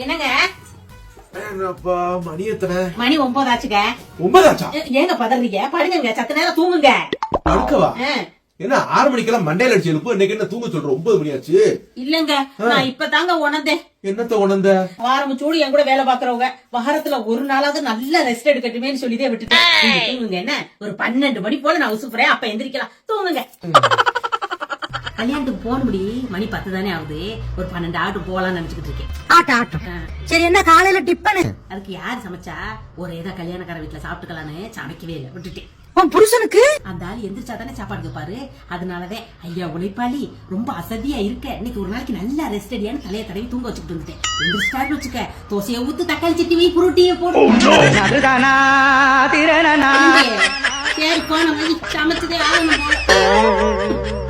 என்னங்க மணி எத்தனை? மணி 9 ஆச்சுங்க. 9 ஆச்சா? ஏங்க பதறீங்க? படுங்க, சத்த நேரம் தூங்குங்க. படுக்கவா? என்ன 6 மணிக்கெல்லாம் மண்டையில அடிச்சு எழுப்பு, இன்னைக்கு என்ன தூங்க சொல்ற? 9 மணி ஆச்சு. இல்லங்க, நான் இப்பதாங்க உணர்ந்தேன். என்னத்த உணர்ந்த? வாரம் சூடு என் கூட வேலை பாக்குறவங்க வாரத்துல ஒரு நாளாவது நல்ல ரெஸ்ட் எடுக்கட்டுமே சொல்லிதே விட்டுட்டேன். தூங்குங்க. என்ன ஒரு 12 மணி போல நான் உசுப்புறேன், அப்ப எந்திரிக்கலாம். தூங்குங்க. கல்யாணத்துக்கு போன முடி மணி 10 தானே ஆகுது. ஒரு 12 ஆட்டு போலாம்னு நினைச்சுக்கிட்டு இருக்கேன். சரி, என்ன காலையில டிப்பனு? அதுக்கு யாரு சமைச்சா? ஒரு ஏதா கல்யாணக்கார வீட்டுல சாப்பிட்டுக்கலான்னு சமைக்கவே இல்லை, விட்டுட்டேன். உன் புருஷனுக்கு அந்த ஆள் எந்திரிச்சா தானே சாப்பாடு கேப்பாரு. அதனாலதான் ஐயா உழைப்பாளி ரொம்ப அசதியா இருக்க, இன்னைக்கு ஒரு நாளைக்கு நல்லா ரெஸ்ட் அடியான்னு தலையை தடவி தூங்க வச்சுக்கிட்டு வந்துட்டேன். எந்திரிச்சிட்டாரு வச்சுக்க, தோசையை ஊத்து, தக்காளி சட்னி, புரோட்டியை போட்டு சரி போன சமைச்சதே ஆகணும்.